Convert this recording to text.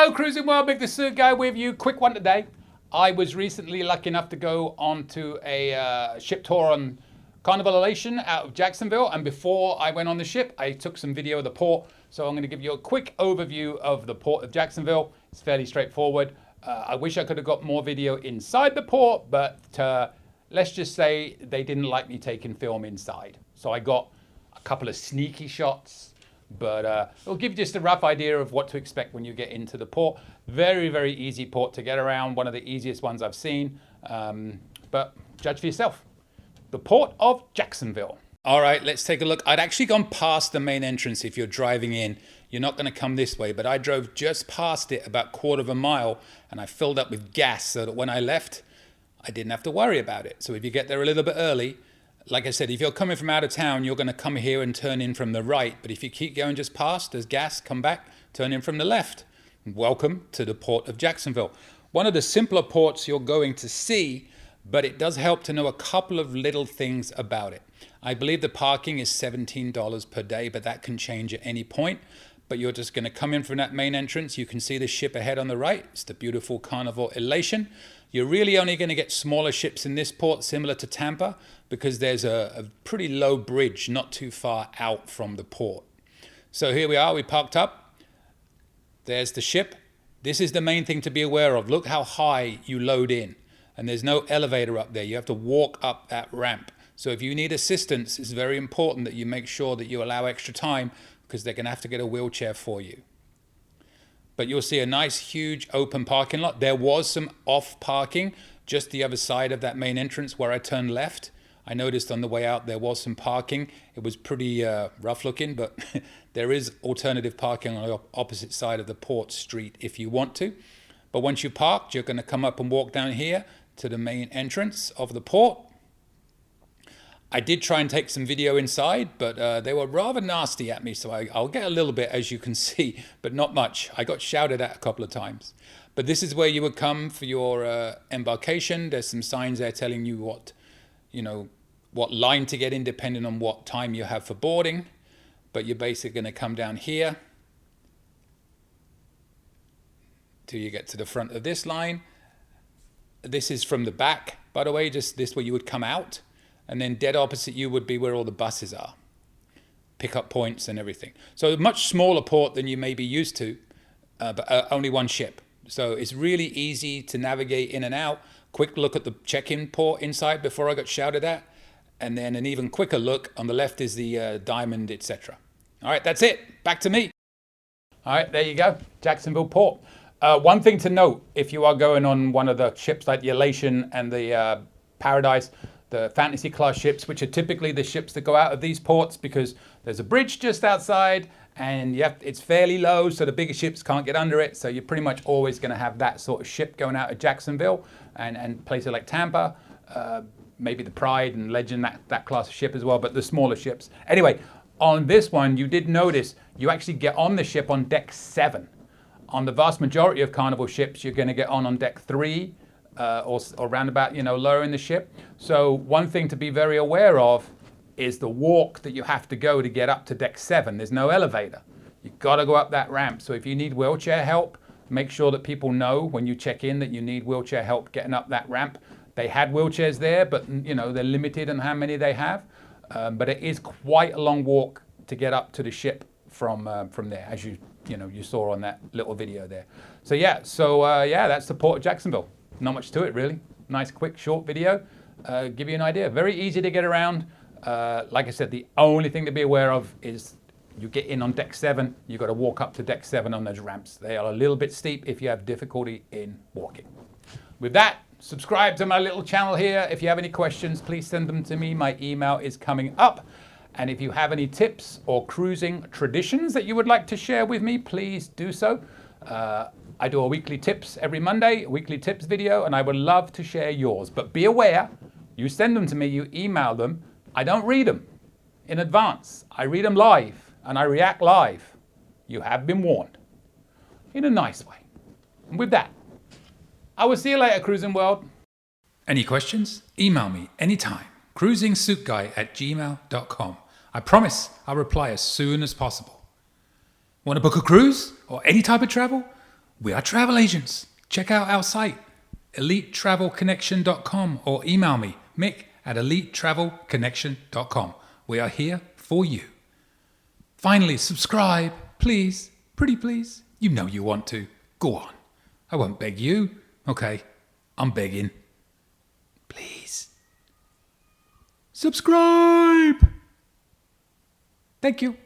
Hello, Cruising World, Mick the Suit Guy with you. Quick one today. I was recently lucky enough to go onto a ship tour on Carnival Elation out of Jacksonville, and before I went on the ship, I took some video of the port. So I'm going to give you a quick overview of the Port of Jacksonville. It's fairly straightforward. I wish I could have got more video inside the port, but let's just say they didn't like me taking film inside. So I got a couple of sneaky shots. But it'll give you just a rough idea of what to expect when you get into the port. Very, very easy port to get around. One of the easiest ones I've seen. But judge for yourself. The Port of Jacksonville. All right, let's take a look. I'd actually gone past the main entrance. If you're driving in, you're not going to come this way. But I drove just past it about 1/4 mile. And I filled up with gas so that when I left, I didn't have to worry about it. So if you get there a little bit early, like I said, if you're coming from out of town, you're going to come here and turn in from the right. But if you keep going just past, there's gas, come back, turn in from the left. Welcome to the Port of Jacksonville. One of the simpler ports you're going to see, but it does help to know a couple of little things about it. I believe the parking is $17 per day, but that can change at any point. But you're just going to come in from that main entrance. You can see the ship ahead on the right. It's the beautiful Carnival Elation. You're really only going to get smaller ships in this port, similar to Tampa, because there's a pretty low bridge not too far out from the port. So here we are, we parked up. There's the ship. This is the main thing to be aware of. Look how high you load in. And there's no elevator up there. You have to walk up that ramp. So if you need assistance, it's very important that you make sure that you allow extra time, because they're going to have to get a wheelchair for you. But you'll see a nice, huge open parking lot. There was some off parking just the other side of that main entrance where I turned left. I noticed on the way out there was some parking. It was pretty rough looking, but there is alternative parking on the opposite side of the port street if you want to. But once you parked, you're going to come up and walk down here to the main entrance of the port. I did try and take some video inside, but they were rather nasty at me, so I'll get a little bit, as you can see, but not much. I got shouted at a couple of times. But this is where you would come for your embarkation. There's some signs there telling you what line to get in, depending on what time you have for boarding. But you're basically going to come down here till you get to the front of this line. This is from the back, by the way, just this way you would come out. And then dead opposite you would be where all the buses are. Pickup points and everything. So a much smaller port than you may be used to, but only one ship. So it's really easy to navigate in and out. Quick look at the check-in port inside before I got shouted at. And then an even quicker look on the left is the diamond, etc. All right, that's it. Back to me. All right, there you go. Jacksonville Port. One thing to note, if you are going on one of the ships like the Elation and the Paradise, the fantasy class ships, which are typically the ships that go out of these ports, because there's a bridge just outside and it's fairly low, so the bigger ships can't get under it. So you're pretty much always going to have that sort of ship going out of Jacksonville and places like Tampa, maybe the Pride and Legend, that class of ship as well, but the smaller ships. Anyway, on this one, you did notice you actually get on the ship on deck 7. On the vast majority of Carnival ships, you're going to get on deck 3, or roundabout, lower in the ship. So one thing to be very aware of is the walk that you have to go to get up to deck 7. There's no elevator. You've got to go up that ramp. So if you need wheelchair help, make sure that people know when you check in that you need wheelchair help getting up that ramp. They had wheelchairs there, but they're limited on how many they have. But it is quite a long walk to get up to the ship from there, as you saw on that little video there. So that's the Port of Jacksonville. Not much to it, really. Nice, quick, short video. Give you an idea. Very easy to get around. Like I said, the only thing to be aware of is you get in on deck 7. You've got to walk up to deck 7 on those ramps. They are a little bit steep if you have difficulty in walking. With that, subscribe to my little channel here. If you have any questions, please send them to me. My email is coming up. And if you have any tips or cruising traditions that you would like to share with me, please do so. I do a weekly tips every Monday, a weekly tips video, and I would love to share yours. But be aware, you send them to me, you email them, I don't read them in advance. I read them live, and I react live. You have been warned. In a nice way. And with that, I will see you later, Cruising World. Any questions? Email me anytime. cruisingsuitguy@gmail.com. I promise I'll reply as soon as possible. Want to book a cruise or any type of travel? We are travel agents. Check out our site, elitetravelconnection.com, or email me, Mick, at elitetravelconnection.com. We are here for you. Finally, subscribe, please. Pretty please. You know you want to. Go on. I won't beg you. Okay, I'm begging. Please. Subscribe. Thank you.